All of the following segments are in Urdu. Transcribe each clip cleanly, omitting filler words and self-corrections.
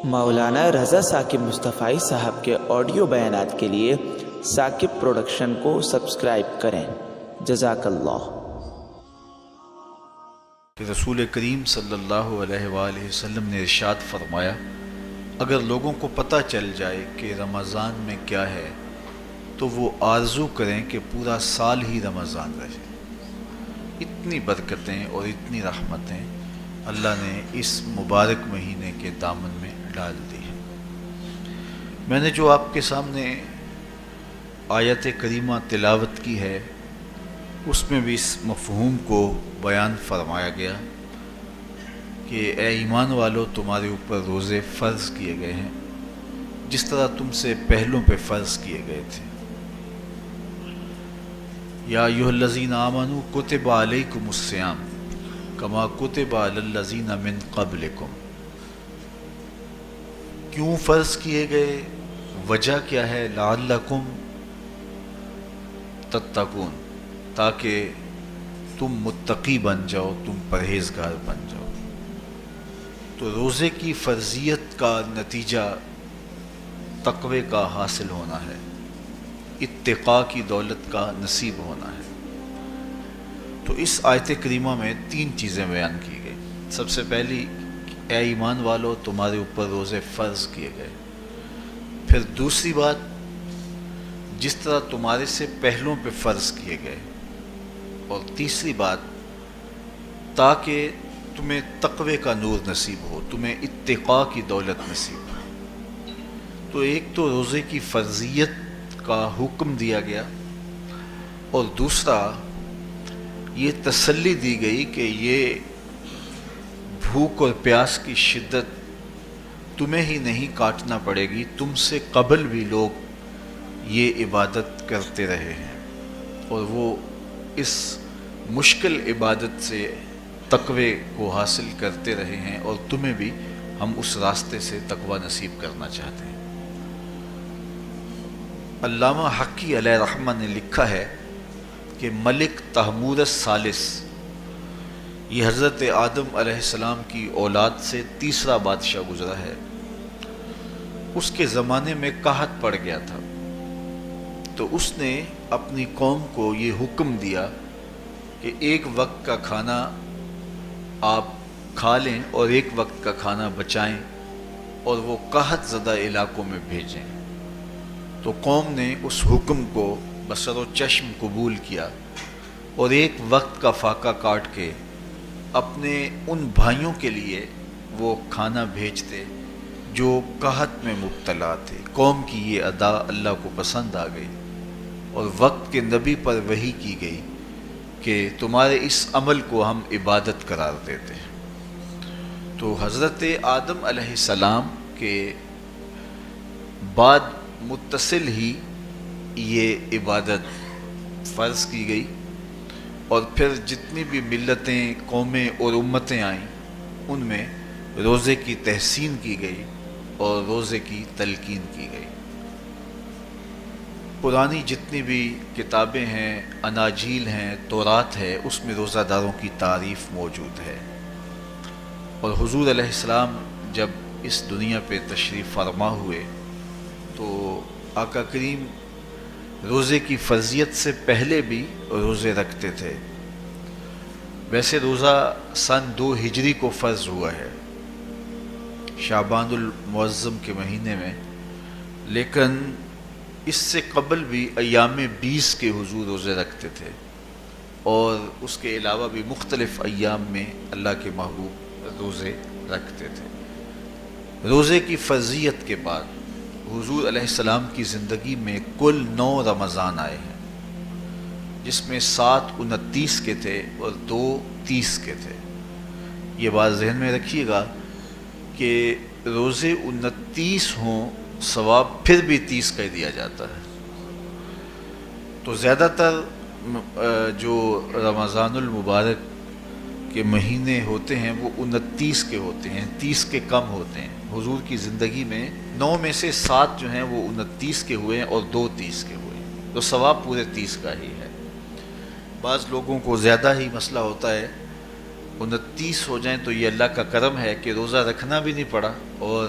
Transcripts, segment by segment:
مولانا رضا ثاقب مصطفی صاحب کے آڈیو بیانات کے لیے ثاقب پروڈکشن کو سبسکرائب کریں۔ جزاک اللہ۔ کہ رسول کریم صلی اللہ علیہ وآلہ وسلم نے ارشاد فرمایا، اگر لوگوں کو پتہ چل جائے کہ رمضان میں کیا ہے تو وہ آرزو کریں کہ پورا سال ہی رمضان رہے۔ اتنی برکتیں اور اتنی رحمتیں اللہ نے اس مبارک مہینے کے دامن میں ڈال دی ہیں۔ میں نے جو آپ کے سامنے آیت کریمہ تلاوت کی ہے اس میں بھی اس مفہوم کو بیان فرمایا گیا کہ اے ایمان والو، تمہارے اوپر روزے فرض کیے گئے ہیں جس طرح تم سے پہلوں پہ فرض کیے گئے تھے۔ یا ایھا الذین آمنوا کتب علیکم الصیام کما کتب علی الذین من قبلکم۔ کیوں فرض کیے گئے؟ وجہ کیا ہے؟ لعلکم تتقون، تاکہ تم متقی بن جاؤ، تم پرہیزگار بن جاؤ۔ تو روزے کی فرضیت کا نتیجہ تقوی کا حاصل ہونا ہے، اتقاء کی دولت کا نصیب ہونا ہے۔ تو اس آیت کریمہ میں 3 چیزیں بیان کی گئی۔ سب سے پہلی، اے ایمان والو، تمہارے اوپر روزے فرض کیے گئے۔ پھر دوسری بات، جس طرح تمہارے سے پہلوں پہ فرض کیے گئے۔ اور تیسری بات، تاکہ تمہیں تقوی کا نور نصیب ہو، تمہیں اتقاء کی دولت نصیب ہو۔ تو ایک تو روزے کی فرضیت کا حکم دیا گیا، اور دوسرا یہ تسلی دی گئی کہ یہ بھوک اور پیاس کی شدت تمہیں ہی نہیں کاٹنا پڑے گی، تم سے قبل بھی لوگ یہ عبادت کرتے رہے ہیں، اور وہ اس مشکل عبادت سے تقوی کو حاصل کرتے رہے ہیں، اور تمہیں بھی ہم اس راستے سے تقوی نصیب کرنا چاہتے ہیں۔ علامہ حقی علیہ رحمہ نے لکھا ہے کہ ملک تحمور الثالث، یہ حضرت آدم علیہ السلام کی اولاد سے تیسرا بادشاہ گزرا ہے، اس کے زمانے میں قحط پڑ گیا تھا۔ تو اس نے اپنی قوم کو یہ حکم دیا کہ ایک وقت کا کھانا آپ کھا لیں اور ایک وقت کا کھانا بچائیں اور وہ قحط زدہ علاقوں میں بھیجیں۔ تو قوم نے اس حکم کو بصر و چشم قبول کیا اور ایک وقت کا فاقہ کاٹ کے اپنے ان بھائیوں کے لیے وہ کھانا بھیجتے جو قحط میں مبتلا تھے۔ قوم کی یہ ادا اللہ کو پسند آ گئی، اور وقت کے نبی پر وحی کی گئی کہ تمہارے اس عمل کو ہم عبادت قرار دیتے ہیں۔ تو حضرت آدم علیہ السلام کے بعد متصل ہی یہ عبادت فرض کی گئی، اور پھر جتنی بھی ملتیں، قومیں اور امتیں آئیں ان میں روزے کی تحسین کی گئی اور روزے کی تلقین کی گئی۔ پرانی جتنی بھی کتابیں ہیں، اناجیل ہیں، تورات ہے، اس میں روزہ داروں کی تعریف موجود ہے۔ اور حضور علیہ السلام جب اس دنیا پہ تشریف فرما ہوئے تو آقا کریم روزے کی فرضیت سے پہلے بھی روزے رکھتے تھے۔ ویسے روزہ سن 2 ہجری کو فرض ہوا ہے، شعبان المعظم کے مہینے میں، لیکن اس سے قبل بھی ایام 20 کے حضور روزے رکھتے تھے، اور اس کے علاوہ بھی مختلف ایام میں اللہ کے محبوب روزے رکھتے تھے۔ روزے کی فرضیت کے بعد حضور علیہ السلام کی زندگی میں کل 9 رمضان آئے ہیں، جس میں 7 29 کے تھے اور 2 30 کے تھے۔ یہ بات ذہن میں رکھیے گا کہ روزے 29 ہوں ثواب پھر بھی 30 کا ہی دیا جاتا ہے۔ تو زیادہ تر جو رمضان المبارک کے مہینے ہوتے ہیں وہ 29 کے ہوتے ہیں، 30 کے کم ہوتے ہیں۔ حضور کی زندگی میں 9 میں سے 7 جو ہیں وہ 29 کے ہوئے ہیں اور 2 30 کے ہوئے ہیں، تو ثواب پورے 30 کا ہی ہے۔ بعض لوگوں کو زیادہ ہی مسئلہ ہوتا ہے، 29 ہو جائیں تو یہ اللہ کا کرم ہے کہ روزہ رکھنا بھی نہیں پڑا اور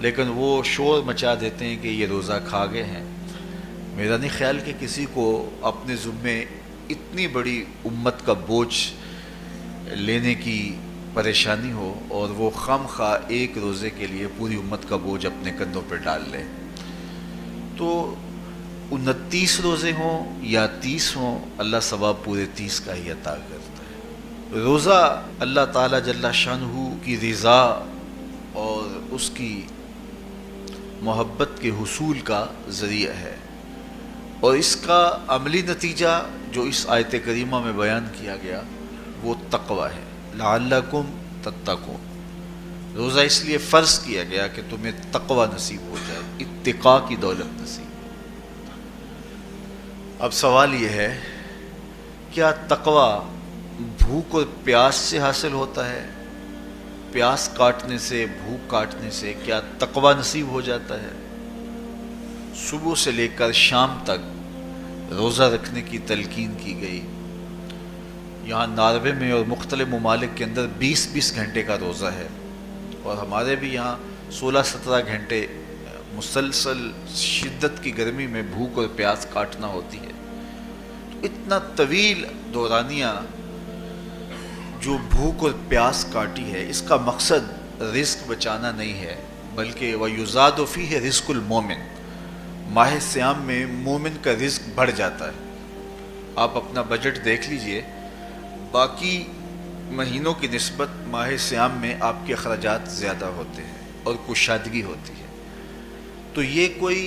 لیکن وہ شور مچا دیتے ہیں کہ یہ روزہ کھا گئے ہیں۔ میرا نہیں خیال کہ کسی کو اپنے ذمے اتنی بڑی امت کا بوجھ لینے کی پریشانی ہو اور وہ خام خواہ ایک روزے کے لیے پوری امت کا بوجھ اپنے کندھوں پہ ڈال لے۔ تو 29 روزے ہوں یا 30 ہوں، اللہ ثواب پورے 30 کا ہی عطا کرتا ہے۔ روزہ اللہ تعالیٰ جل شانہ کی رضا اور اس کی محبت کے حصول کا ذریعہ ہے، اور اس کا عملی نتیجہ جو اس آیت کریمہ میں بیان کیا گیا وہ تقوی ہے۔ لعلکم تتقون، روزہ اس لیے فرض کیا گیا کہ تمہیں تقوی نصیب ہو جائے، اتقاء کی دولت نصیب ہو۔ اب سوال یہ ہے، کیا تقوی بھوک اور پیاس سے حاصل ہوتا ہے؟ پیاس کاٹنے سے، بھوک کاٹنے سے کیا تقوی نصیب ہو جاتا ہے؟ صبح سے لے کر شام تک روزہ رکھنے کی تلقین کی گئی۔ یہاں ناروے میں اور مختلف ممالک کے اندر 20 گھنٹے کا روزہ ہے، اور ہمارے بھی یہاں 16-17 گھنٹے مسلسل شدت کی گرمی میں بھوک اور پیاس کاٹنا ہوتی ہے۔ تو اتنا طویل دورانیہ جو بھوک اور پیاس کاٹی ہے، اس کا مقصد رزق بچانا نہیں ہے، بلکہ وَيُزَادُ فِيهِ رِزْقُ الْمُؤْمِنِ، ماہ سیام میں مومن کا رزق بڑھ جاتا ہے۔ آپ اپنا بجٹ دیکھ لیجئے، باقی مہینوں کی نسبت ماہ سیام میں آپ کے اخراجات زیادہ ہوتے ہیں اور کشادگی ہوتی ہے۔ تو یہ کوئی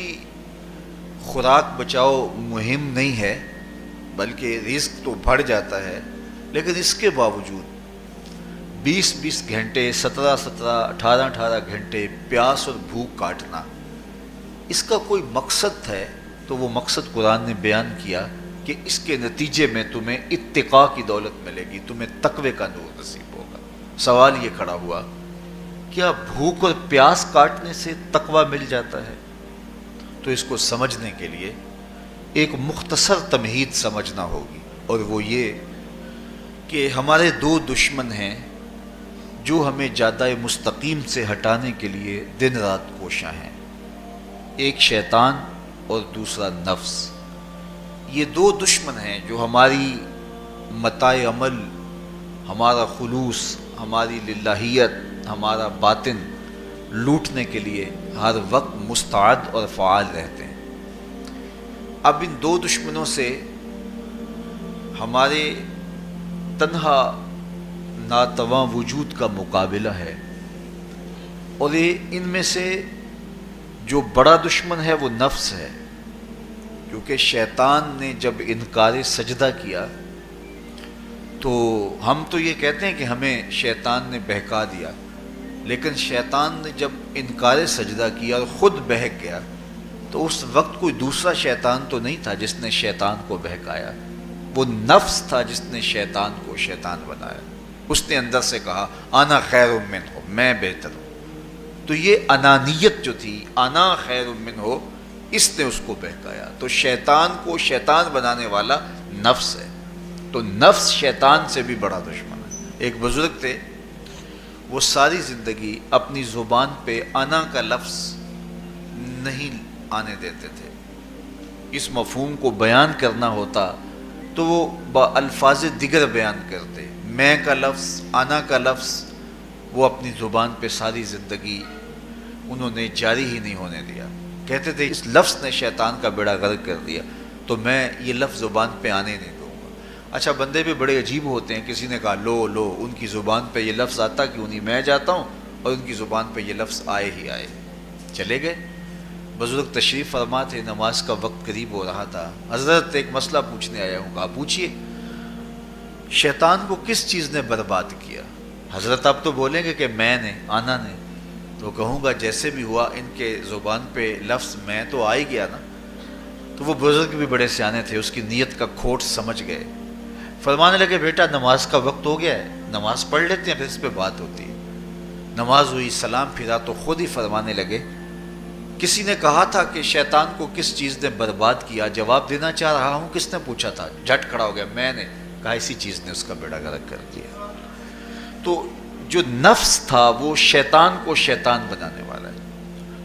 خوراک بچاؤ مہم نہیں ہے، بلکہ رزق تو بڑھ جاتا ہے، لیکن اس کے باوجود 20 گھنٹے، 17 18 گھنٹے پیاس اور بھوک کاٹنا، اس کا کوئی مقصد ہے تو وہ مقصد قرآن نے بیان کیا کہ اس کے نتیجے میں تمہیں اتقاء کی دولت ملے گی، تمہیں تقوی کا نور نصیب ہوگا۔ سوال یہ کھڑا ہوا، کیا بھوک اور پیاس کاٹنے سے تقوی مل جاتا ہے؟ تو اس کو سمجھنے کے لیے ایک مختصر تمہید سمجھنا ہوگی، اور وہ یہ کہ ہمارے 2 دشمن ہیں جو ہمیں جادہ مستقیم سے ہٹانے کے لیے دن رات کوشاں ہیں، ایک شیطان اور دوسرا نفس۔ یہ 2 دشمن ہیں جو ہماری متاع عمل، ہمارا خلوص، ہماری للہیت، ہمارا باطن لوٹنے کے لیے ہر وقت مستعد اور فعال رہتے ہیں۔ اب ان 2 دشمنوں سے ہمارے تنہا ناتواں وجود کا مقابلہ ہے، اور ان میں سے جو بڑا دشمن ہے وہ نفس ہے، کیونکہ شیطان نے جب انکار سجدہ کیا تو ہم تو یہ کہتے ہیں کہ ہمیں شیطان نے بہکا دیا، لیکن شیطان نے جب انکار سجدہ کیا اور خود بہک گیا تو اس وقت کوئی دوسرا شیطان تو نہیں تھا جس نے شیطان کو بہکایا، وہ نفس تھا جس نے شیطان کو شیطان بنایا۔ اس نے اندر سے کہا انا خیر منہ، میں بہتر ہوں۔ تو یہ انانیت جو تھی، انا خیر منہ، اس نے اس کو بہکایا۔ تو شیطان کو شیطان بنانے والا نفس ہے، تو نفس شیطان سے بھی بڑا دشمن ہے۔ ایک بزرگ تھے، وہ ساری زندگی اپنی زبان پہ انا کا لفظ نہیں آنے دیتے تھے۔ اس مفہوم کو بیان کرنا ہوتا تو وہ با الفاظ دیگر بیان کرتے، میں کا لفظ، انا کا لفظ، وہ اپنی زبان پہ ساری زندگی انہوں نے جاری ہی نہیں ہونے دیا۔ کہتے تھے اس لفظ نے شیطان کا بیڑا غرق کر دیا، تو میں یہ لفظ زبان پہ آنے نہیں دوں گا۔ اچھا، بندے بھی بڑے عجیب ہوتے ہیں، کسی نے کہا لو ان کی زبان پہ یہ لفظ آتا کیوں نہیں، میں جاتا ہوں اور ان کی زبان پہ یہ لفظ آئے ہی آئے۔ چلے گئے، بزرگ تشریف فرما تھے، نماز کا وقت قریب ہو رہا تھا۔ حضرت ایک مسئلہ پوچھنے آیا ہوں، کہا پوچھئے، شیطان کو کس چیز نے برباد کیا؟ حضرت آپ تو بولیں گے کہ میں نے، آنا نے، تو کہوں گا جیسے بھی ہوا ان کے زبان پہ لفظ میں تو آ ہی گیا نا۔ تو وہ بزرگ بھی بڑے سیانے تھے، اس کی نیت کا کھوٹ سمجھ گئے۔ فرمانے لگے بیٹا نماز کا وقت ہو گیا ہے، نماز پڑھ لیتے ہیں پھر اس پہ بات ہوتی ہے۔ نماز ہوئی، سلام پھرا تو خود ہی فرمانے لگے کسی نے کہا تھا کہ شیطان کو کس چیز نے برباد کیا، جواب دینا چاہ رہا ہوں کس نے پوچھا تھا، جھٹ کھڑا ہو گیا، میں نے کہا اسی چیز نے اس کا بیڑا غرق کر دیا۔ تو جو نفس تھا وہ شیطان کو شیطان بنانے والا ہے.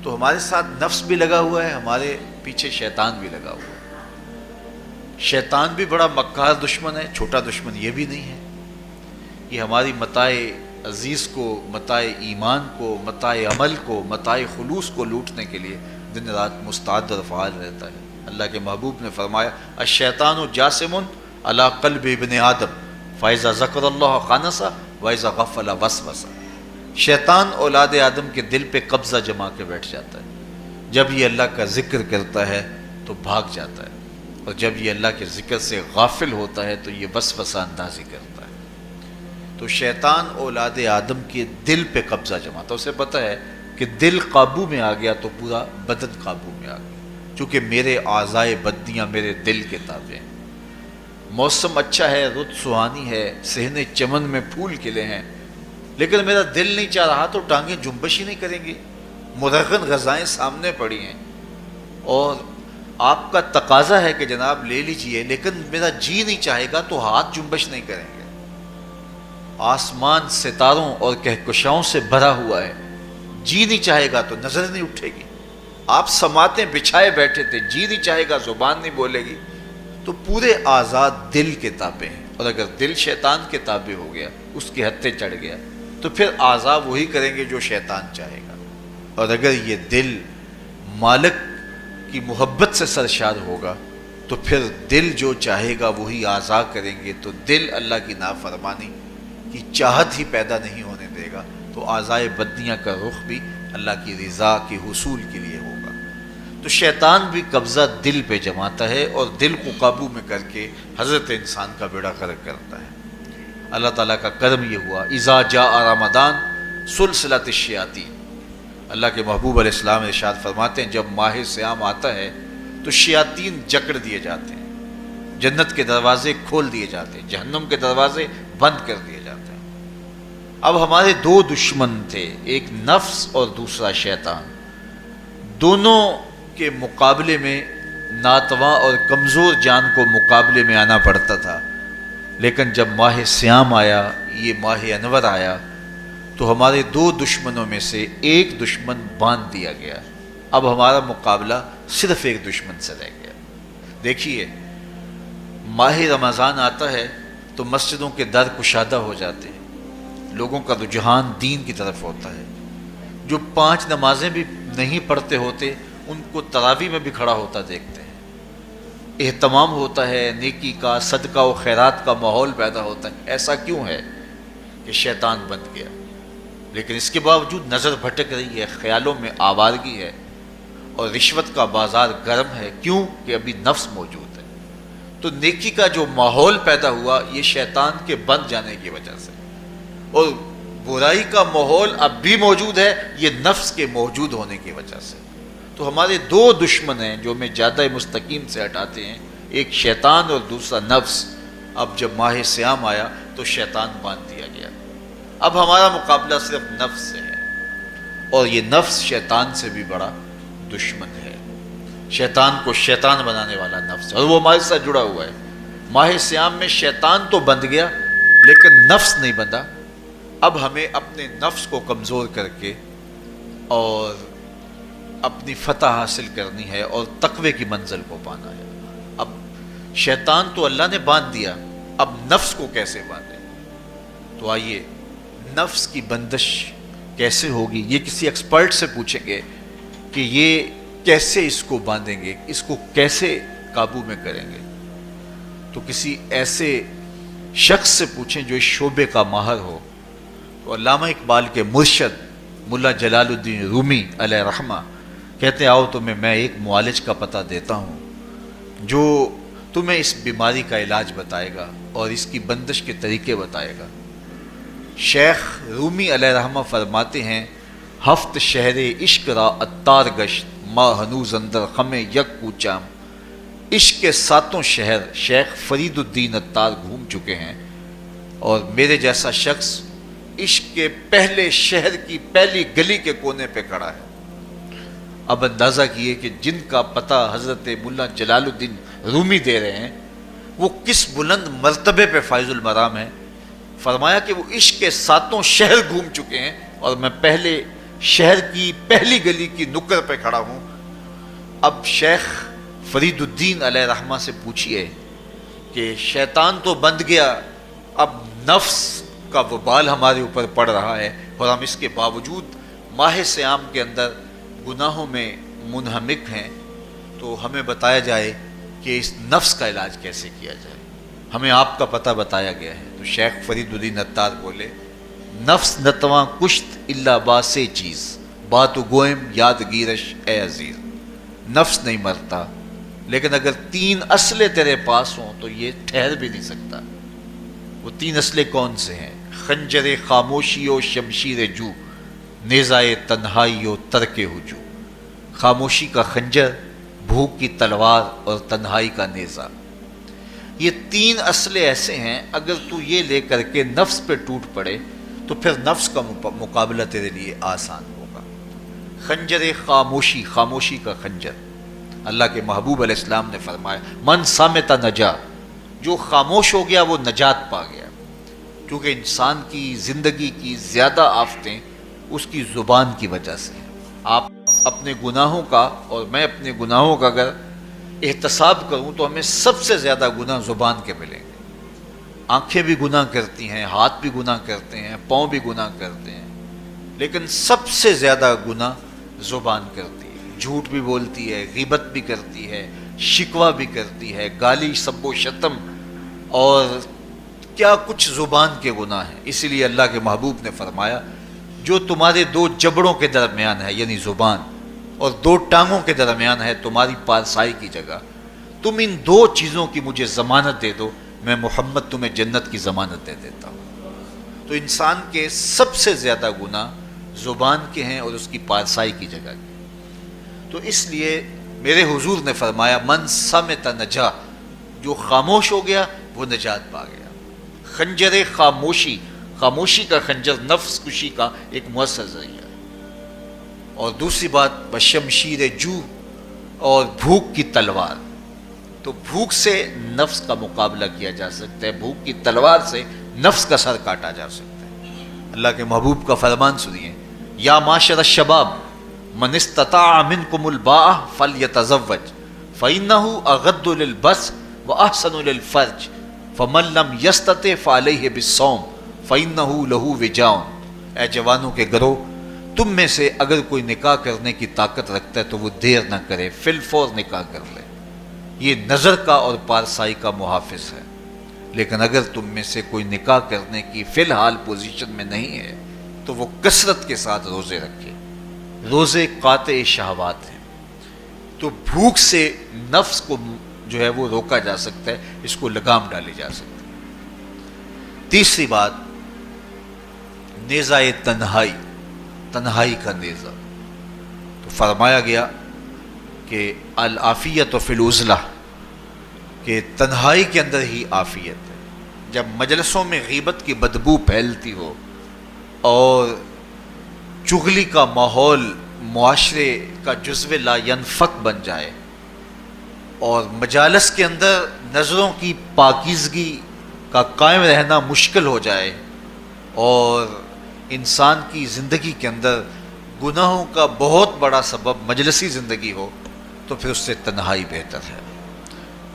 تو ہمارے ساتھ نفس بھی لگا ہوا ہے، ہمارے پیچھے شیطان بھی لگا ہوا ہے. شیطان بھی بڑا مکار دشمن ہے، چھوٹا دشمن یہ بھی نہیں ہے. یہ ہماری متاع عزیز کو، متاع ایمان کو، متاع عمل کو، متاع خلوص کو لوٹنے کے لیے دن رات مستعد اور فعال رہتا ہے. اللہ کے محبوب نے فرمایا الشیطان جاسم علی قلب ابن آدم فاذا ذکر اللہ خانسا واذا غفل وسوسہ. شیطان اولاد آدم کے دل پہ قبضہ جما کے بیٹھ جاتا ہے. جب یہ اللہ کا ذکر کرتا ہے تو بھاگ جاتا ہے، اور جب یہ اللہ کے ذکر سے غافل ہوتا ہے تو یہ وسوسہ اندازی کرتا ہے. تو شیطان اولاد آدم کے دل پہ قبضہ جماتا ہے. اسے پتہ ہے کہ دل قابو میں آ گیا تو پورا بدن قابو میں آ گیا، چونکہ میرے اعضائے بدنیاں میرے دل کے تابع ہیں. موسم اچھا ہے، رت سہانی ہے، صحن چمن میں پھول کھلے ہیں، لیکن میرا دل نہیں چاہ رہا تو ٹانگیں جنبش ہی نہیں کریں گی. مرغن غذائیں سامنے پڑی ہیں اور آپ کا تقاضا ہے کہ جناب لے لیجئے، لیکن میرا جی نہیں چاہے گا تو ہاتھ جنبش نہیں کریں گے. آسمان ستاروں اور کہکشاؤں سے بھرا ہوا ہے، جی نہیں چاہے گا تو نظر نہیں اٹھے گی. آپ سماعتیں بچھائے بیٹھے تھے، جی نہیں چاہے گا زبان نہیں بولے گی. تو پورے آزاد دل کے تابع ہیں، اور اگر دل شیطان کے تابع ہو گیا، اس کے ہتھے چڑھ گیا، تو پھر اعضاء وہی کریں گے جو شیطان چاہے گا. اور اگر یہ دل مالک کی محبت سے سرشار ہوگا تو پھر دل جو چاہے گا وہی اعضاء کریں گے. تو دل اللہ کی نافرمانی کی چاہت ہی پیدا نہیں ہونے دے گا، تو اعضائے بدنیاں کا رخ بھی اللہ کی رضا کے حصول کے لیے ہوگا. تو شیطان بھی قبضہ دل پہ جماتا ہے اور دل کو قابو میں کر کے حضرت انسان کا بیڑا غرق کرتا ہے. اللہ تعالیٰ کا کرم یہ ہوا اذا جاء رمضان سلسلۃ الشیاطین. اللہ کے محبوب علیہ السلام ارشاد فرماتے ہیں جب ماہ صیام آتا ہے تو شیاطین جکڑ دیے جاتے ہیں، جنت کے دروازے کھول دیے جاتے ہیں، جہنم کے دروازے بند کر دیے جاتے ہیں. اب ہمارے دو دشمن تھے، ایک نفس اور دوسرا شیطان. دونوں کے مقابلے میں ناتواں اور کمزور جان کو مقابلے میں آنا پڑتا تھا. لیکن جب ماہ صیام آیا، یہ ماہ انور آیا، تو ہمارے دو دشمنوں میں سے ایک دشمن باندھ دیا گیا. اب ہمارا مقابلہ صرف ایک دشمن سے رہ گیا. دیکھیے ماہ رمضان آتا ہے تو مسجدوں کے در کشادہ ہو جاتے ہیں، لوگوں کا رجحان دین کی طرف ہوتا ہے. جو 5 نمازیں بھی نہیں پڑھتے ہوتے ان کو تراویح میں بھی کھڑا ہوتا دیکھتے ہیں. اہتمام ہوتا ہے، نیکی کا، صدقہ و خیرات کا ماحول پیدا ہوتا ہے. ایسا کیوں ہے کہ شیطان بند گیا، لیکن اس کے باوجود نظر بھٹک رہی ہے، خیالوں میں آوارگی ہے اور رشوت کا بازار گرم ہے. کیوں کہ ابھی نفس موجود ہے. تو نیکی کا جو ماحول پیدا ہوا یہ شیطان کے بند جانے کی وجہ سے، اور برائی کا ماحول اب بھی موجود ہے یہ نفس کے موجود ہونے کی وجہ سے. تو ہمارے دو دشمن ہیں جو ہمیں زیادہ مستقیم سے ہٹاتے ہیں، ایک شیطان اور دوسرا نفس. اب جب ماہ صیام آیا تو شیطان باندھ دیا گیا. اب ہمارا مقابلہ صرف نفس سے ہے، اور یہ نفس شیطان سے بھی بڑا دشمن ہے. شیطان کو شیطان بنانے والا نفس، اور وہ ہمارے ساتھ جڑا ہوا ہے. ماہ صیام میں شیطان تو بند گیا لیکن نفس نہیں بندھا. اب ہمیں اپنے نفس کو کمزور کر کے اور اپنی فتح حاصل کرنی ہے اور تقوی کی منزل کو پانا ہے. اب شیطان تو اللہ نے باندھ دیا، اب نفس کو کیسے باندھیں؟ تو آئیے نفس کی بندش کیسے ہوگی یہ کسی ایکسپرٹ سے پوچھیں گے کہ یہ کیسے اس کو باندھیں گے، اس کو کیسے قابو میں کریں گے. تو کسی ایسے شخص سے پوچھیں جو اس شعبے کا ماہر ہو. تو علامہ اقبال کے مرشد ملا جلال الدین رومی علیہ رحمہ کہتے ہیں آؤ تمہیں میں ایک معالج کا پتہ دیتا ہوں جو تمہیں اس بیماری کا علاج بتائے گا اور اس کی بندش کے طریقے بتائے گا. شیخ رومی علیہ رحمہ فرماتے ہیں ہفت شہر عشق را اتار گشت ما ہنوز اندر خم یک کوچام. عشق کے 7 شہر شیخ فرید الدین اتار گھوم چکے ہیں، اور میرے جیسا شخص عشق کے پہلے شہر کی پہلی گلی کے کونے پہ کھڑا ہے. اب اندازہ کیے کہ جن کا پتہ حضرت ملا جلال الدین رومی دے رہے ہیں وہ کس بلند مرتبے پہ فائز المرام ہے. فرمایا کہ وہ عشق کے 7 شہر گھوم چکے ہیں اور میں پہلے شہر کی پہلی گلی کی نکر پہ کھڑا ہوں. اب شیخ فرید الدین علیہ رحمہ سے پوچھئے کہ شیطان تو بند گیا، اب نفس کا وبال ہمارے اوپر پڑ رہا ہے اور ہم اس کے باوجود ماہ صیام کے اندر گناہوں میں منہمک ہیں، تو ہمیں بتایا جائے کہ اس نفس کا علاج کیسے کیا جائے. ہمیں آپ کا پتہ بتایا گیا ہے. تو شیخ فرید الدین عطار بولے نفس نتواں کشت اللہ باسے چیز بات گوئم یادگیرش اے عزیز. نفس نہیں مرتا، لیکن اگر 3 اسلحے تیرے پاس ہوں تو یہ ٹھہر بھی نہیں سکتا. وہ 3 اسلحے کون سے ہیں؟ خنجر خاموشی و شمشیر جو، نیزائے تنہائی و ترک ہجو. خاموشی کا خنجر، بھوک کی تلوار اور تنہائی کا نیزہ. یہ 3 اسلحے ایسے ہیں، اگر تو یہ لے کر کے نفس پہ ٹوٹ پڑے تو پھر نفس کا مقابلہ تیرے لیے آسان ہوگا. خنجر خاموشی، خاموشی کا خنجر. اللہ کے محبوب علیہ السلام نے فرمایا من صامت نجا، جو خاموش ہو گیا وہ نجات پا گیا. کیونکہ انسان کی زندگی کی زیادہ آفتیں اس کی زبان کی وجہ سے ہیں. آپ اپنے گناہوں کا اور میں اپنے گناہوں کا اگر احتساب کروں تو ہمیں سب سے زیادہ گناہ زبان کے ملیں گے. آنکھیں بھی گناہ کرتی ہیں، ہاتھ بھی گناہ کرتے ہیں، پاؤں بھی گناہ کرتے ہیں، لیکن سب سے زیادہ گناہ زبان کرتی ہے. جھوٹ بھی بولتی ہے، غیبت بھی کرتی ہے، شکوہ بھی کرتی ہے، گالی سب و شتم اور کیا کچھ زبان کے گناہ ہیں. اسی لیے اللہ کے محبوب نے فرمایا جو تمہارے 2 جبڑوں کے درمیان ہے یعنی زبان اور 2 ٹانگوں کے درمیان ہے تمہاری پارسائی کی جگہ، تم ان 2 چیزوں کی مجھے ضمانت دے دو، میں محمد تمہیں جنت کی ضمانت دے دیتا ہوں. تو انسان کے سب سے زیادہ گناہ زبان کے ہیں اور اس کی پارسائی کی جگہ کے. تو اس لیے میرے حضور نے فرمایا من صمت نجا، جو خاموش ہو گیا وہ نجات پا گیا. خنجر خاموشی، خاموشی کا خنجر نفس کشی کا ایک مؤثر ذریعہ. اور دوسری بات بشمشیر جو، اور بھوک کی تلوار. تو بھوک سے نفس کا مقابلہ کیا جا سکتا ہے، بھوک کی تلوار سے نفس کا سر کاٹا جا سکتا ہے. اللہ کے محبوب کا فرمان سنیے یا معاشر الشباب من استطاع منکم الباء فلیتزوج فإنہ اغض للبصر واحسن للفرج فمن لم یستطع فعلیہ بالصوم فإنہ لہ وجاء. اے جوانوں کے گروہ، تم میں سے اگر کوئی نکاح کرنے کی طاقت رکھتا ہے تو وہ دیر نہ کرے، فی الفور نکاح کر لے. یہ نظر کا اور پارسائی کا محافظ ہے. لیکن اگر تم میں سے کوئی نکاح کرنے کی فی الحال پوزیشن میں نہیں ہے تو وہ کثرت کے ساتھ روزے رکھے. روزے قاطع شہوات ہیں. تو بھوک سے نفس کو جو ہے وہ روکا جا سکتا ہے، اس کو لگام ڈالی جا سکتی ہے. تیسری بات نیزہ تنہائی، تنہائی کا نیزہ. تو فرمایا گیا کہ العافیت فی العزلہ، کہ تنہائی کے اندر ہی عافیت ہے. جب مجلسوں میں غیبت کی بدبو پھیلتی ہو اور چغلی کا ماحول معاشرے کا جزو لا ینفک بن جائے اور مجالس کے اندر نظروں کی پاکیزگی کا قائم رہنا مشکل ہو جائے اور انسان کی زندگی کے اندر گناہوں کا بہت بڑا سبب مجلسی زندگی ہو تو پھر اس سے تنہائی بہتر ہے.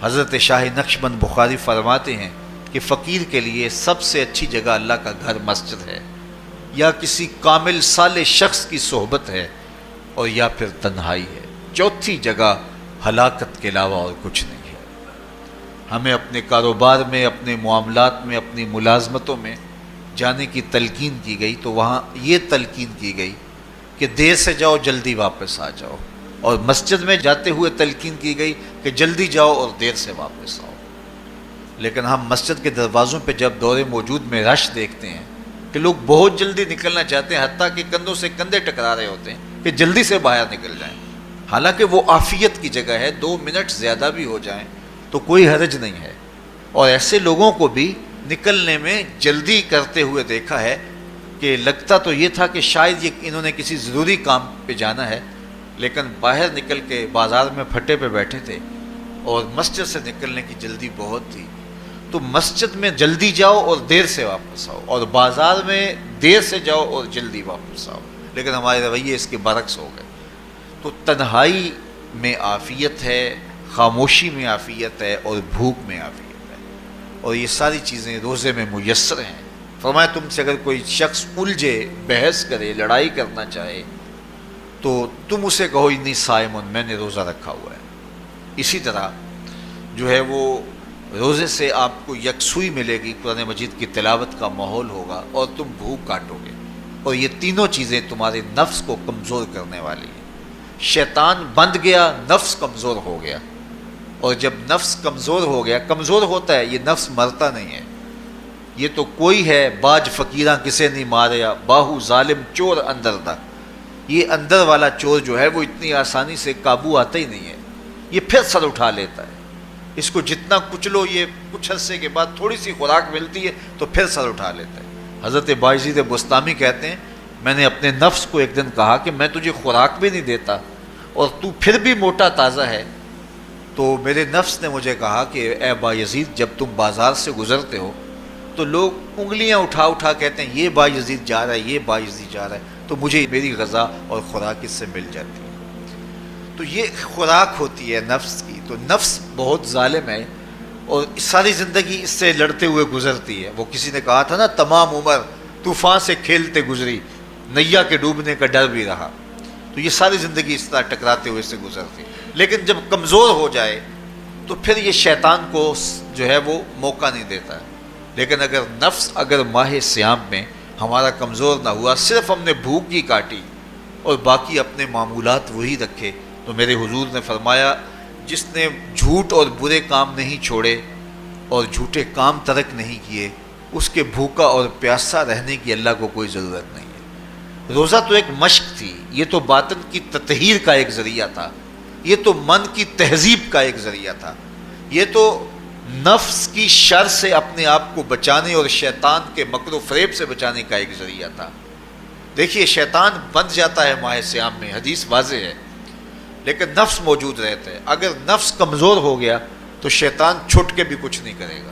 حضرت شاہ نقشبند بخاری فرماتے ہیں کہ فقیر کے لیے سب سے اچھی جگہ اللہ کا گھر مسجد ہے، یا کسی کامل صالح شخص کی صحبت ہے، اور یا پھر تنہائی ہے. چوتھی جگہ ہلاکت کے علاوہ اور کچھ نہیں ہے. ہمیں اپنے کاروبار میں، اپنے معاملات میں، اپنی ملازمتوں میں جانے کی تلقین کی گئی تو وہاں یہ تلقین کی گئی کہ دیر سے جاؤ جلدی واپس آ جاؤ، اور مسجد میں جاتے ہوئے تلقین کی گئی کہ جلدی جاؤ اور دیر سے واپس آؤ. لیکن ہم مسجد کے دروازوں پہ جب دور موجود میں رش دیکھتے ہیں کہ لوگ بہت جلدی نکلنا چاہتے ہیں، حتیٰ کہ کندھوں سے کندھے ٹکرا رہے ہوتے ہیں کہ جلدی سے باہر نکل جائیں. حالانکہ وہ عافیت کی جگہ ہے، 2 منٹ زیادہ بھی ہو جائیں تو کوئی حرج نہیں ہے. اور ایسے لوگوں کو بھی نکلنے میں جلدی کرتے ہوئے دیکھا ہے کہ لگتا تو یہ تھا کہ شاید یہ انہوں نے کسی ضروری کام پہ جانا ہے، لیکن باہر نکل کے بازار میں پھٹے پہ بیٹھے تھے اور مسجد سے نکلنے کی جلدی بہت تھی. تو مسجد میں جلدی جاؤ اور دیر سے واپس آؤ، اور بازار میں دیر سے جاؤ اور جلدی واپس آؤ، لیکن ہمارے رویے اس کے برعکس ہو گئے۔ تو تنہائی میں عافیت ہے، خاموشی میں عافیت ہے، اور بھوک میں عافیت ہے، اور یہ ساری چیزیں روزے میں میسر ہیں۔ فرمایا تم سے اگر کوئی شخص الجھے، بحث کرے، لڑائی کرنا چاہے تو تم اسے کہو انی صائم، میں نے روزہ رکھا ہوا ہے۔ اسی طرح جو ہے وہ روزے سے آپ کو یکسوئی ملے گی، قرآن مجید کی تلاوت کا ماحول ہوگا، اور تم بھوک کاٹو گے، اور یہ تینوں چیزیں تمہارے نفس کو کمزور کرنے والی ہیں۔ شیطان بند گیا، نفس کمزور ہو گیا، اور جب نفس کمزور ہو گیا، کمزور ہوتا ہے، یہ نفس مرتا نہیں ہے۔ یہ تو کوئی ہے باج فقیراں کسے نہیں ماریا، باہو ظالم چور اندر دا، یہ اندر والا چور جو ہے وہ اتنی آسانی سے قابو آتا ہی نہیں ہے، یہ پھر سر اٹھا لیتا ہے۔ اس کو جتنا کچلو، یہ کچھ عرصے کے بعد تھوڑی سی خوراک ملتی ہے تو پھر سر اٹھا لیتا ہے۔ حضرت بایزید بستامی کہتے ہیں میں نے اپنے نفس کو ایک دن کہا کہ میں تجھے خوراک بھی نہیں دیتا اور تو پھر بھی موٹا تازہ ہے، تو میرے نفس نے مجھے کہا کہ اے بایزید جب تم بازار سے گزرتے ہو تو لوگ انگلیاں اٹھا اٹھا کہتے ہیں یہ بایزید جا رہا ہے، یہ بایزید جا رہا ہے، تو مجھے میری غذا اور خوراک اس سے مل جاتی ہے۔ تو یہ خوراک ہوتی ہے نفس کی۔ تو نفس بہت ظالم ہے اور ساری زندگی اس سے لڑتے ہوئے گزرتی ہے۔ وہ کسی نے کہا تھا نا تمام عمر طوفان سے کھیلتے گزری، نیا کے ڈوبنے کا ڈر بھی رہا۔ تو یہ ساری زندگی اس طرح ٹکراتے ہوئے سے گزرتی، لیکن جب کمزور ہو جائے تو پھر یہ شیطان کو جو ہے وہ موقع نہیں دیتا ہے۔ لیکن اگر نفس اگر ماہ صیام میں ہمارا کمزور نہ ہوا، صرف ہم نے بھوک ہی کاٹی اور باقی اپنے معمولات وہی رکھے، تو میرے حضور نے فرمایا جس نے جھوٹ اور برے کام نہیں چھوڑے اور جھوٹے کام ترک نہیں کیے، اس کے بھوکا اور پیاسا رہنے کی اللہ کو کوئی ضرورت نہیں ہے۔ روزہ تو ایک مشق تھی، یہ تو باطن کی تطہیر کا ایک ذریعہ تھا، یہ تو من کی تہذیب کا ایک ذریعہ تھا، یہ تو نفس کی شر سے اپنے آپ کو بچانے اور شیطان کے مکر و فریب سے بچانے کا ایک ذریعہ تھا۔ دیکھیے شیطان بند جاتا ہے ماہ صیام میں، حدیث واضح ہے، لیکن نفس موجود رہتا ہے۔ اگر نفس کمزور ہو گیا تو شیطان چھٹ کے بھی کچھ نہیں کرے گا،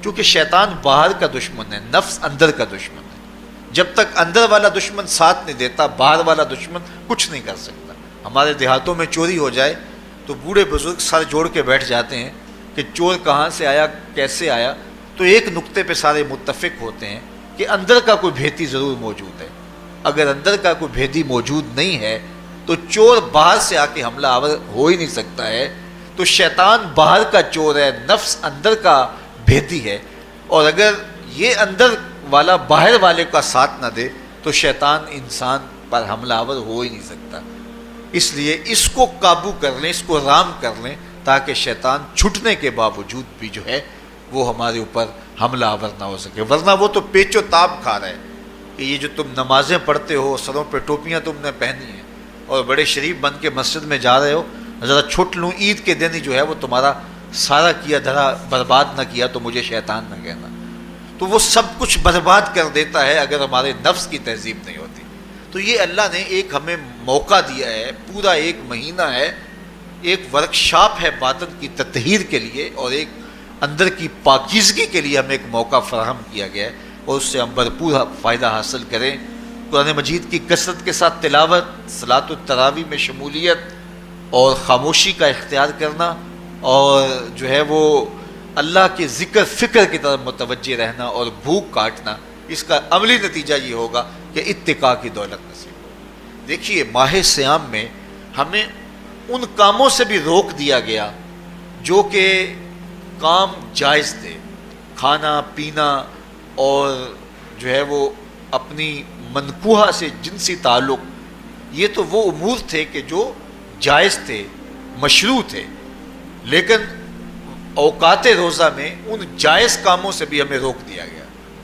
کیونکہ شیطان باہر کا دشمن ہے، نفس اندر کا دشمن ہے۔ جب تک اندر والا دشمن ساتھ نہیں دیتا، باہر والا دشمن کچھ نہیں کر سکتا۔ ہمارے دیہاتوں میں چوری ہو جائے تو بوڑھے بزرگ سر جوڑ کے بیٹھ جاتے ہیں کہ چور کہاں سے آیا، کیسے آیا، تو ایک نقطے پہ سارے متفق ہوتے ہیں کہ اندر کا کوئی بھیتی ضرور موجود ہے۔ اگر اندر کا کوئی بھیتی موجود نہیں ہے تو چور باہر سے آ کے حملہ آور ہو ہی نہیں سکتا ہے۔ تو شیطان باہر کا چور ہے، نفس اندر کا بھیتی ہے، اور اگر یہ اندر والا باہر والے کا ساتھ نہ دے تو شیطان انسان پر حملہ آور ہو ہی نہیں سکتا۔ اس لیے اس کو قابو کر لیں، اس کو رام کر لیں، تاکہ شیطان چھٹنے کے باوجود بھی جو ہے وہ ہمارے اوپر حملہ آور نہ ہو سکے۔ ورنہ وہ تو پیچ و تاب کھا رہا ہے کہ یہ جو تم نمازیں پڑھتے ہو، سروں پہ ٹوپیاں تم نے پہنی ہیں اور بڑے شریف بن کے مسجد میں جا رہے ہو، ذرا چھٹ لوں عید کے دن ہی جو ہے وہ تمہارا سارا کیا دھرا برباد نہ کیا تو مجھے شیطان نہ کہنا۔ تو وہ سب کچھ برباد کر دیتا ہے اگر ہمارے نفس کی تہذیب نہیں ہوتی۔ تو یہ اللہ نے ایک ہمیں موقع دیا ہے، پورا ایک مہینہ ہے، ایک ورکشاپ ہے باطن کی تطہیر کے لیے، اور ایک اندر کی پاکیزگی کے لیے ہمیں ایک موقع فراہم کیا گیا ہے، اور اس سے ہم بھرپور فائدہ حاصل کریں۔ قرآن مجید کی کثرت کے ساتھ تلاوت، صلاۃ التراویح میں شمولیت، اور خاموشی کا اختیار کرنا، اور جو ہے وہ اللہ کے ذکر فکر کی طرف متوجہ رہنا اور بھوک کاٹنا، اس کا عملی نتیجہ یہ ہوگا کہ اتقاء کی دولت نصیب ہوگی۔ دیکھیے ماہ صیام میں ہمیں ان کاموں سے بھی روک دیا گیا جو کہ کام جائز تھے، کھانا پینا اور جو ہے وہ اپنی منکوحہ سے جنسی تعلق، یہ تو وہ امور تھے کہ جو جائز تھے، مشروع تھے، لیکن اوقات روزہ میں ان جائز کاموں سے بھی ہمیں روک دیا گیا۔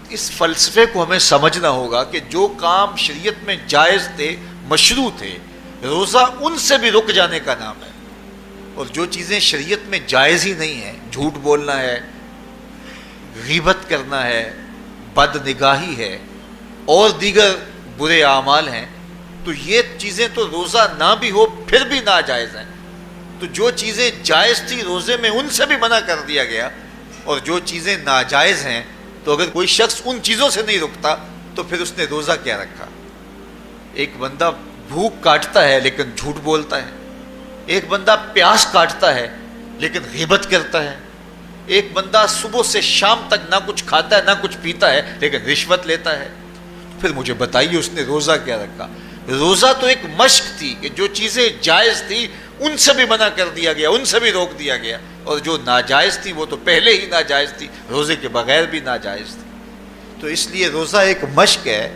اس فلسفے کو ہمیں سمجھنا ہوگا کہ جو کام شریعت میں جائز تھے، مشروع تھے، روزہ ان سے بھی رک جانے کا نام ہے، اور جو چیزیں شریعت میں جائز ہی نہیں ہیں، جھوٹ بولنا ہے، غیبت کرنا ہے، بد نگاہی ہے، اور دیگر برے اعمال ہیں، تو یہ چیزیں تو روزہ نہ بھی ہو پھر بھی ناجائز ہیں۔ تو جو چیزیں جائز تھی روزے میں ان سے بھی منع کر دیا گیا، اور جو چیزیں ناجائز ہیں تو اگر کوئی شخص ان چیزوں سے نہیں رکتا تو پھر اس نے روزہ کیا رکھا؟ ایک بندہ بھوک کاٹتا ہے لیکن جھوٹ بولتا ہے، ایک بندہ پیاس کاٹتا ہے لیکن غیبت کرتا ہے، ایک بندہ صبح سے شام تک نہ کچھ کھاتا ہے نہ کچھ پیتا ہے لیکن رشوت لیتا ہے. پھر مجھے بتائیے اس نے روزہ کیا رکھا؟ روزہ تو ایک مشق تھی کہ جو چیزیں جائز تھی ان سے بھی منع کر دیا گیا، ان سے بھی روک دیا گیا، اور جو ناجائز تھی وہ تو پہلے ہی ناجائز تھی، روزے کے بغیر بھی ناجائز تھی. تو اس لیے روزہ ایک مشق ہے.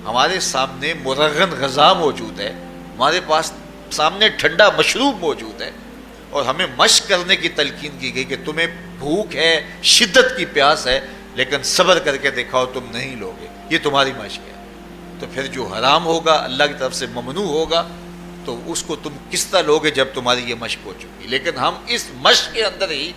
ہمارے سامنے مرغن غذا موجود ہے، ہمارے پاس سامنے ٹھنڈا مشروب موجود ہے، اور ہمیں مشق کرنے کی تلقین کی گئی کہ تمہیں بھوک ہے، شدت کی پیاس ہے، لیکن صبر کر کے دکھاؤ تم نہیں لوگے، یہ تمہاری مشق ہے. تو پھر جو حرام ہوگا اللہ کی طرف سے ممنوع ہوگا تو اس کو تم کس طرح لوگے جب تمہاری یہ مشق ہو چکی. لیکن ہم اس مشق کے اندر ہی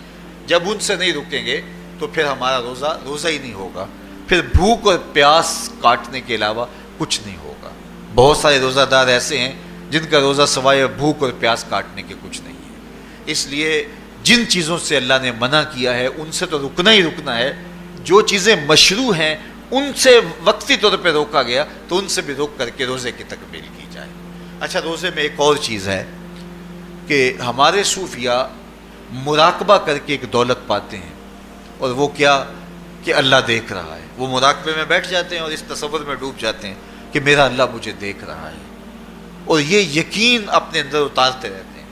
جب ان سے نہیں رکیں گے تو پھر ہمارا روزہ ہی نہیں ہوگا، پھر بھوک اور پیاس کاٹنے کے علاوہ کچھ نہیں ہوگا. بہت سارے روزہ دار ایسے ہیں جن کا روزہ سوائے بھوک اور پیاس کاٹنے کے کچھ نہیں ہے. اس لیے جن چیزوں سے اللہ نے منع کیا ہے ان سے تو رکنا ہی رکنا ہے. جو چیزیں مشروع ہیں ان سے وقتی طور پہ روکا گیا تو ان سے بھی روک کر کے روزے کی تکمیل کی جائے. اچھا، روزے میں ایک اور چیز ہے کہ ہمارے صوفیاء مراقبہ کر کے ایک دولت پاتے ہیں، اور وہ کیا کہ اللہ دیکھ رہا ہے. وہ مراقبے میں بیٹھ جاتے ہیں اور اس تصور میں ڈوب جاتے ہیں کہ میرا اللہ مجھے دیکھ رہا ہے، اور یہ یقین اپنے اندر اتارتے رہتے ہیں.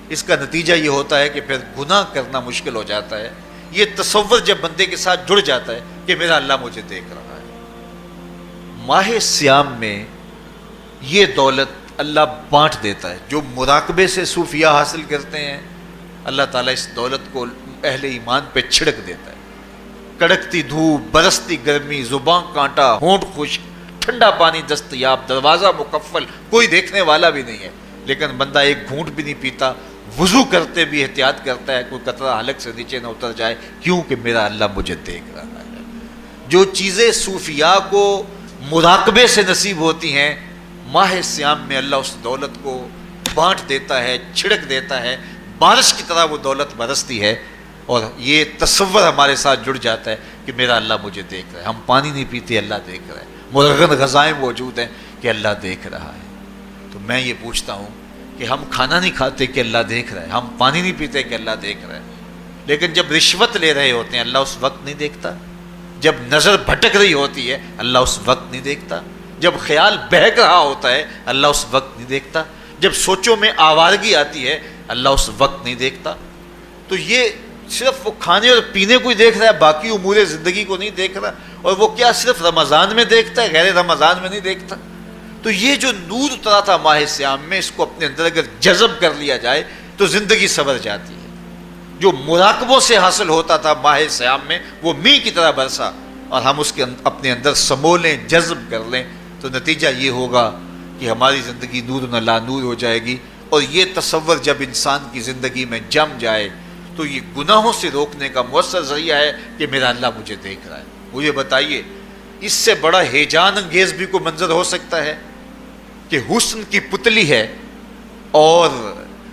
اس کا نتیجہ یہ ہوتا ہے کہ پھر گناہ کرنا مشکل ہو جاتا ہے. یہ تصور جب بندے کے ساتھ جڑ جاتا ہے کہ میرا اللہ مجھے دیکھ رہا ہے. ماہ سیام میں یہ دولت اللہ بانٹ دیتا ہے. جو مراقبے سے صوفیاء حاصل کرتے ہیں اللہ تعالیٰ اس دولت کو اہل ایمان پہ چھڑک دیتا ہے. کڑکتی دھوپ، برستی گرمی، زبان کانٹا، ہونٹ خشک، ٹھنڈا پانی دستیاب، دروازہ مقفل، کوئی دیکھنے والا بھی نہیں ہے، لیکن بندہ ایک گھونٹ بھی نہیں پیتا. وضو کرتے بھی احتیاط کرتا ہے کوئی قطرہ حلق سے نیچے نہ اتر جائے، کیوں کہ میرا اللہ مجھے دیکھ رہا ہے. جو چیزیں صوفیاء کو مراقبے سے نصیب ہوتی ہیں ماہ سیام میں اللہ اس دولت کو بانٹ دیتا ہے، چھڑک دیتا ہے. بارش کی طرح وہ دولت برستی ہے، اور یہ تصور ہمارے ساتھ جڑ جاتا ہے کہ میرا اللہ مجھے دیکھ رہا ہے. ہم پانی نہیں پیتے، اللہ دیکھ رہا ہے. مرغن غذائیں موجود ہیں کہ اللہ دیکھ رہا ہے. تو میں یہ پوچھتا ہوں کہ ہم کھانا نہیں کھاتے کہ اللہ دیکھ رہا ہے، ہم پانی نہیں پیتے کہ اللہ دیکھ رہا ہے، لیکن جب رشوت لے رہے ہوتے ہیں اللہ اس وقت نہیں دیکھتا؟ جب نظر بھٹک رہی ہوتی ہے اللہ اس وقت نہیں دیکھتا؟ جب خیال بہک رہا ہوتا ہے اللہ اس وقت نہیں دیکھتا؟ جب سوچوں میں آوارگی آتی ہے اللہ اس وقت نہیں دیکھتا؟ تو یہ صرف وہ کھانے اور پینے کو ہی دیکھ رہا ہے، باقی امور زندگی کو نہیں دیکھ رہا. اور وہ کیا صرف رمضان میں دیکھتا ہے، غیر رمضان میں نہیں دیکھتا؟ تو یہ جو نور اترا تھا ماہ سیام میں، اس کو اپنے اندر اگر جذب کر لیا جائے تو زندگی سنور جاتی ہے. جو مراقبوں سے حاصل ہوتا تھا ماہ سیام میں وہ میںہ کی طرح برسا، اور ہم اس کے اپنے اندر سمولیں، جذب کر لیں تو نتیجہ یہ ہوگا کہ ہماری زندگی نور نہ لا نور ہو جائے گی. اور یہ تصور جب انسان کی زندگی میں جم جائے تو یہ گناہوں سے روکنے کا مؤثر ذریعہ ہے کہ میرا اللہ مجھے دیکھ رہا ہے. مجھے بتائیے اس سے بڑا ہیجان انگیز بھی کوئی منظر ہو سکتا ہے کہ حسن کی پتلی ہے اور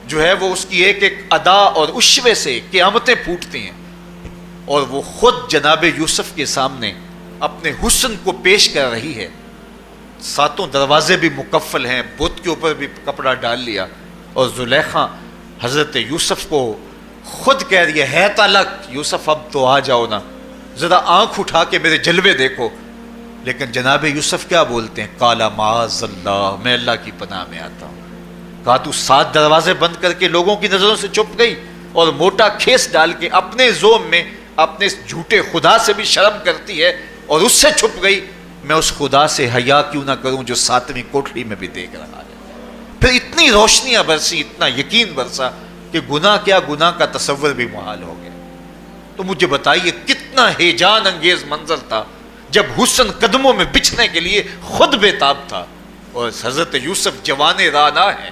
جو ہے وہ اس کی ایک ایک ادا اور اشوے سے قیامتیں پھوٹتی ہیں، اور وہ خود جناب یوسف کے سامنے اپنے حسن کو پیش کر رہی ہے. 7 دروازے بھی مکفل ہیں، بت کے اوپر بھی کپڑا ڈال لیا، اور زلیخا حضرت یوسف کو خود کہہ رہی ہے تالک یوسف اب تو آ جاؤ نا، ذرا آنکھ اٹھا کے میرے جلوے دیکھو. لیکن جناب یوسف کیا بولتے ہیں؟ قال معاذ اللہ، میں اللہ کی پناہ میں آتا ہوں. کہا تو 7 دروازے بند کر کے لوگوں کی نظروں سے چھپ گئی اور موٹا کھیس ڈال کے اپنے زوم میں اپنے جھوٹے خدا سے بھی شرم کرتی ہے اور اس سے چھپ گئی. میں اس خدا سے حیا کیوں نہ کروں جو 7ویں کوٹھڑی میں بھی دیکھ رہا ہے. پھر اتنی روشنیاں برسی، اتنا یقین برسا کہ گناہ کیا، گناہ کا تصور بھی محال ہو گیا. تو مجھے بتائیے کتنا ہیجان انگیز منظر تھا جب حسن قدموں میں بچھنے کے لیے خود بےتاب تھا، اور حضرت یوسف جوان رانا ہے،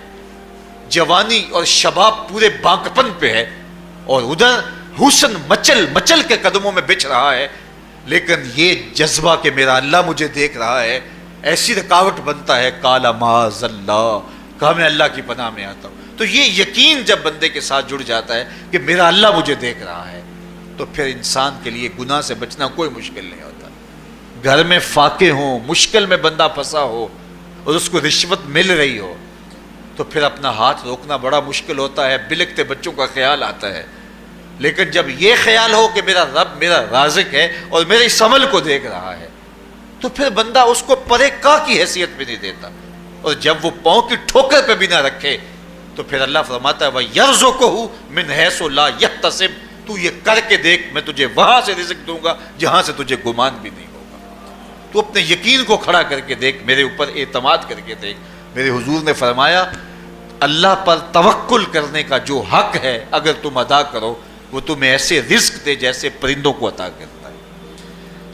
جوانی اور شباب پورے بانکپن پہ ہے، اور ادھر حسن مچل مچل کے قدموں میں بچھ رہا ہے. لیکن یہ جذبہ کہ میرا اللہ مجھے دیکھ رہا ہے ایسی رکاوٹ بنتا ہے. قال معاذ اللہ، کہا میں اللہ کی پناہ میں آتا ہوں. تو یہ یقین جب بندے کے ساتھ جڑ جاتا ہے کہ میرا اللہ مجھے دیکھ رہا ہے تو پھر انسان کے لیے گناہ سے بچنا کوئی مشکل نہیں ہوتا۔ گھر میں فاقے ہوں، مشکل میں بندہ پھنسا ہو اور اس کو رشوت مل رہی ہو تو پھر اپنا ہاتھ روکنا بڑا مشکل ہوتا ہے، بلکتے بچوں کا خیال آتا ہے۔ لیکن جب یہ خیال ہو کہ میرا رب میرا رازق ہے اور میرے اس عمل کو دیکھ رہا ہے تو پھر بندہ اس کو پرے کا کی حیثیت بھی نہیں دیتا، اور جب وہ پاؤں کی ٹھوکر پہ بھی نہ رکھے تو پھر اللہ فرماتا ہے وَيَرْزُقْهُ مِنْ حَيْثُ لَا يَحْتَسِبُ، تو یہ کر کے دیکھ میں تجھے وہاں سے رزق دوں گا جہاں سے تجھے گمان بھی نہیں ہوگا۔ تو اپنے یقین کو کھڑا کر کے دیکھ، میرے اوپر اعتماد کر کے دیکھ۔ میرے حضور نے فرمایا اللہ پر توکل کرنے کا جو حق ہے اگر تم ادا کرو وہ تمہیں ایسے رزق دے جیسے پرندوں کو عطا کرتا ہے۔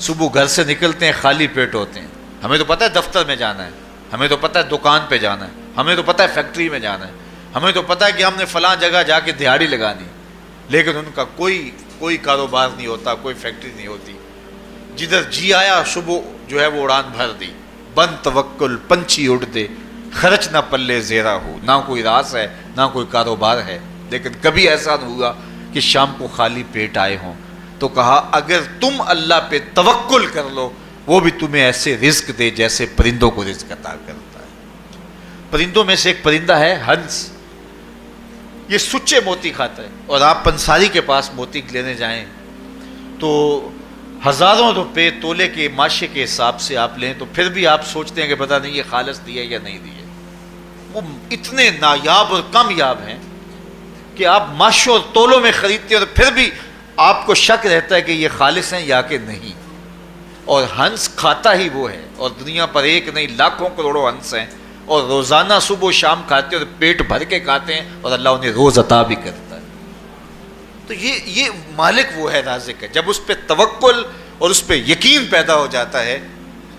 صبح گھر سے نکلتے ہیں خالی پیٹ ہوتے ہیں، ہمیں تو پتہ ہے دفتر میں جانا ہے، ہمیں تو پتہ ہے دکان پہ جانا ہے، ہمیں تو پتہ ہے فیکٹری میں جانا ہے، ہمیں تو پتہ ہے کہ ہم نے فلاں جگہ جا کے دہاڑی لگانی، لیکن ان کا کوئی کاروبار نہیں ہوتا، کوئی فیکٹری نہیں ہوتی۔ جدھر جی آیا صبح جو ہے وہ اڑان بھر دی، بند توکل پنچھی اڑ دے، خرچ نہ پلے زیرہ ہو، نہ کوئی راس ہے نہ کوئی کاروبار ہے۔ لیکن کبھی ایسا نہ ہوا کہ شام کو خالی پیٹ آئے ہوں۔ تو کہا اگر تم اللہ پہ توکل کر لو وہ بھی تمہیں ایسے رزق دے جیسے پرندوں کو رزق عطا کرتا ہے۔ پرندوں میں سے ایک پرندہ ہے ہنس، یہ سچے موتی کھاتا ہے، اور آپ پنساری کے پاس موتی لینے جائیں تو ہزاروں روپے تولے کے ماشے کے حساب سے آپ لیں تو پھر بھی آپ سوچتے ہیں کہ پتہ نہیں یہ خالص دیے یا نہیں دیے۔ وہ اتنے نایاب اور کامیاب ہیں کہ آپ ماشوں اور تولوں میں خریدتے ہیں اور پھر بھی آپ کو شک رہتا ہے کہ یہ خالص ہیں یا کہ نہیں۔ اور ہنس کھاتا ہی وہ ہے، اور دنیا پر ایک نہیں لاکھوں کروڑوں ہنس ہیں، اور روزانہ صبح و شام کھاتے ہیں اور پیٹ بھر کے کھاتے ہیں، اور اللہ انہیں روز عطا بھی کرتا ہے۔ تو یہ مالک وہ ہے، رازق ہے۔ جب اس پہ توکل اور اس پہ یقین پیدا ہو جاتا ہے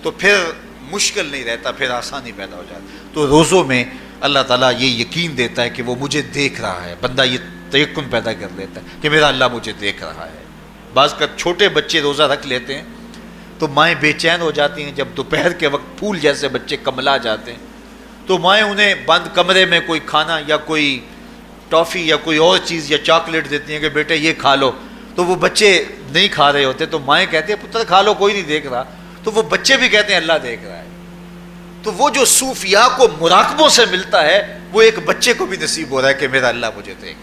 تو پھر مشکل نہیں رہتا، پھر آسانی پیدا ہو جاتی ہے۔ تو روزوں میں اللہ تعالیٰ یہ یقین دیتا ہے کہ وہ مجھے دیکھ رہا ہے، بندہ یہ تیقن پیدا کر لیتا ہے کہ میرا اللہ مجھے دیکھ رہا ہے۔ بعض کا چھوٹے بچے روزہ رکھ لیتے ہیں تو مائیں بے چین ہو جاتی ہیں، جب دوپہر کے وقت پھول جیسے بچے کملا جاتے ہیں تو مائیں انہیں بند کمرے میں کوئی کھانا یا کوئی ٹافی یا کوئی اور چیز یا چاکلیٹ دیتی ہیں کہ بیٹے یہ کھا لو، تو وہ بچے نہیں کھا رہے ہوتے تو مائیں کہتے ہیں پتر کھا لو کوئی نہیں دیکھ رہا، تو وہ بچے بھی کہتے ہیں اللہ دیکھ رہا ہے۔ تو وہ جو صوفیاء کو مراقبوں سے ملتا ہے وہ ایک بچے کو بھی نصیب ہو رہا ہے کہ میرا اللہ مجھے دیکھ۔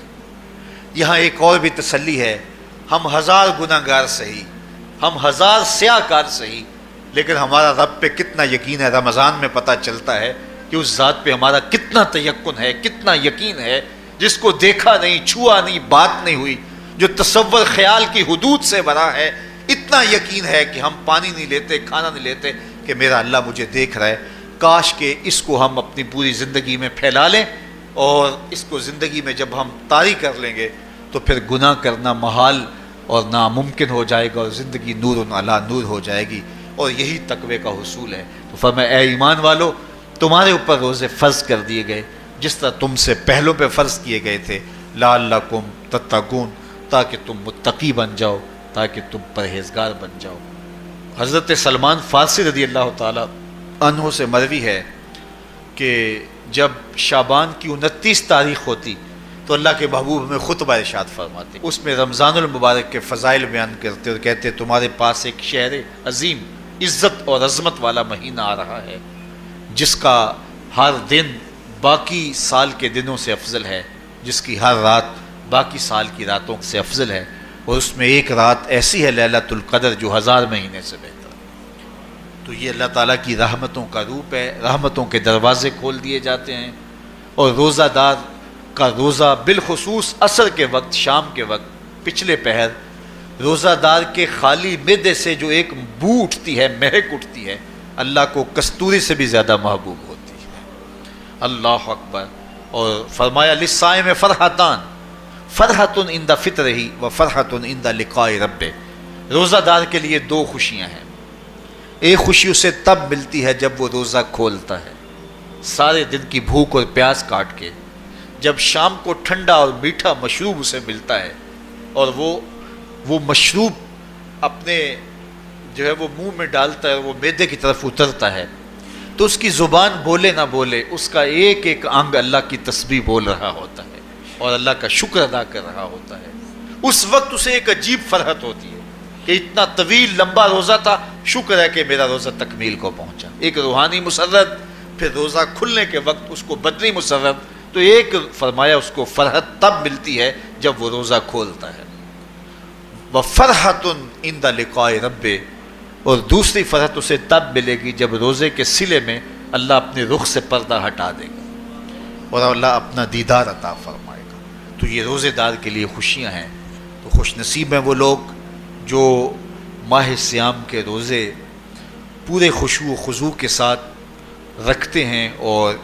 یہاں ایک اور بھی تسلی ہے، ہم ہزار گناہ گار سہی، ہم ہزار سیاہ کار سہی، لیکن ہمارا رب پہ کتنا یقین ہے رمضان میں پتہ چلتا ہے کہ اس ذات پہ ہمارا کتنا تیقن ہے، کتنا یقین ہے، جس کو دیکھا نہیں، چھوا نہیں، بات نہیں ہوئی، جو تصور خیال کی حدود سے بھرا ہے، اتنا یقین ہے کہ ہم پانی نہیں لیتے، کھانا نہیں لیتے کہ میرا اللہ مجھے دیکھ رہا ہے۔ کاش کہ اس کو ہم اپنی پوری زندگی میں پھیلا لیں، اور اس کو زندگی میں جب ہم طاری کر لیں گے تو پھر گناہ کرنا محال اور ناممکن ہو جائے گا، اور زندگی نور علی نور ہو جائے گی، اور یہی تقوی کا حصول ہے۔ تو فرمایا اے ایمان والو تمہارے اوپر روزے فرض کر دیے گئے جس طرح تم سے پہلوں پہ فرض کیے گئے تھے، لعلکم تتقون، تاکہ تم متقی بن جاؤ، تاکہ تم پرہیزگار بن جاؤ۔ حضرت سلمان فارسی رضی اللہ تعالیٰ عنہ سے مروی ہے کہ جب شعبان کی 29 تاریخ ہوتی تو اللہ کے محبوب ہمیں خطبہ ارشاد فرماتے، اس میں رمضان المبارک کے فضائل بیان کرتے اور کہتے تمہارے پاس ایک شہر عظیم عزت اور عظمت والا مہینہ آ رہا ہے جس کا ہر دن باقی سال کے دنوں سے افضل ہے، جس کی ہر رات باقی سال کی راتوں سے افضل ہے، اور اس میں ایک رات ایسی ہے لیلۃ القدر جو 1000 مہینے سے بہتر۔ تو یہ اللہ تعالیٰ کی رحمتوں کا روپ ہے، رحمتوں کے دروازے کھول دیے جاتے ہیں، اور روزہ دار کا روزہ بالخصوص عصر کے وقت، شام کے وقت، پچھلے پہر، روزہ دار کے خالی معدے سے جو ایک بو اٹھتی ہے، مہک اٹھتی ہے، اللہ کو کستوری سے بھی زیادہ محبوب ہوتی ہے۔ اللہ اکبر۔ اور فرمایا للصائم فرحتان، فرحۃ عند فطرہ و فرحۃ عند لقاء ربہ، روزہ دار کے لیے 2 خوشیاں ہیں۔ ایک خوشی اسے تب ملتی ہے جب وہ روزہ کھولتا ہے سارے دن کی بھوک اور پیاس کاٹ کے، جب شام کو ٹھنڈا اور میٹھا مشروب اسے ملتا ہے اور وہ مشروب اپنے جو ہے وہ منہ میں ڈالتا ہے، وہ معدے کی طرف اترتا ہے، تو اس کی زبان بولے نہ بولے اس کا ایک ایک انگ اللہ کی تسبیح بول رہا ہوتا ہے اور اللہ کا شکر ادا کر رہا ہوتا ہے۔ اس وقت اسے ایک عجیب فرحت ہوتی ہے کہ اتنا طویل لمبا روزہ تھا، شکر ہے کہ میرا روزہ تکمیل کو پہنچا. ایک روحانی مسرت، پھر روزہ کھلنے کے وقت اس کو بدنی مسرت. تو ایک فرمایا اس کو فرحت تب ملتی ہے جب وہ روزہ کھولتا ہے. وَفَرْحَةٌ عِنْدَ لِقَاءِ رَبِّهِ، اور دوسری فرحت اسے تب ملے گی جب روزے کے صلے میں اللہ اپنے رخ سے پردہ ہٹا دے گا اور اللہ اپنا دیدار عطا فرمائے گا. تو یہ روزے دار کے لیے خوشیاں ہیں. تو خوش نصیب ہیں وہ لوگ جو ماہ سیام کے روزے پورے خشوع و خضوع کے ساتھ رکھتے ہیں اور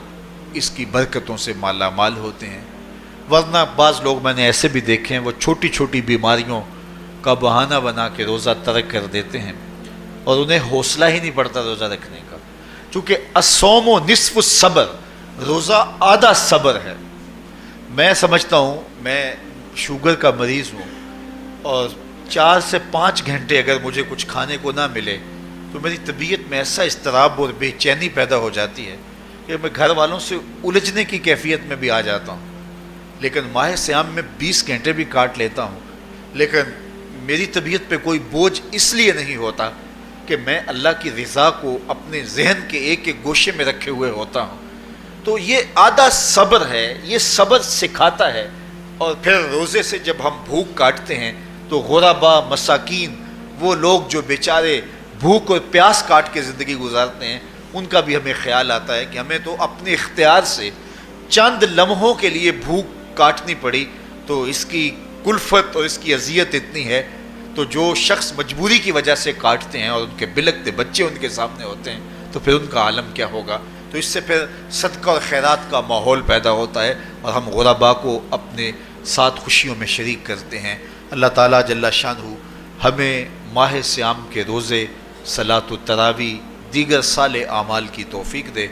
اس کی برکتوں سے مالا مال ہوتے ہیں. ورنہ بعض لوگ میں نے ایسے بھی دیکھے ہیں، وہ چھوٹی چھوٹی بیماریوں کا بہانہ بنا کے روزہ ترک کر دیتے ہیں اور انہیں حوصلہ ہی نہیں پڑتا روزہ رکھنے کا. چونکہ الصوم نصف الصبر، روزہ آدھا صبر ہے. میں سمجھتا ہوں، میں شوگر کا مریض ہوں اور 4 سے 5 گھنٹے اگر مجھے کچھ کھانے کو نہ ملے تو میری طبیعت میں ایسا اضطراب اور بے چینی پیدا ہو جاتی ہے کہ میں گھر والوں سے الجھنے کی کیفیت میں بھی آ جاتا ہوں. لیکن ماہ سیام میں 20 گھنٹے بھی کاٹ لیتا ہوں، لیکن میری طبیعت پہ کوئی بوجھ اس لیے نہیں ہوتا کہ میں اللہ کی رضا کو اپنے ذہن کے ایک ایک گوشے میں رکھے ہوئے ہوتا ہوں. تو یہ آدھا صبر ہے، یہ صبر سکھاتا ہے. اور پھر روزے سے جب ہم بھوک کاٹتے ہیں تو غربا، مساکین، وہ لوگ جو بیچارے بھوک اور پیاس کاٹ کے زندگی گزارتے ہیں، ان کا بھی ہمیں خیال آتا ہے کہ ہمیں تو اپنے اختیار سے چند لمحوں کے لیے بھوک کاٹنی پڑی تو اس کی کلفت اور اس کی اذیت اتنی ہے. تو جو شخص مجبوری کی وجہ سے کاٹتے ہیں اور ان کے بلکتے بچے ان کے سامنے ہوتے ہیں تو پھر ان کا عالم کیا ہوگا. تو اس سے پھر صدقہ اور خیرات کا ماحول پیدا ہوتا ہے اور ہم غربا کو اپنے ساتھ خوشیوں میں شریک کرتے ہیں. اللہ تعالیٰ جل شانہ ہمیں ماہ سیام کے روزے، صلاۃ التراویح، دیگر صالح اعمال کی توفیق دے.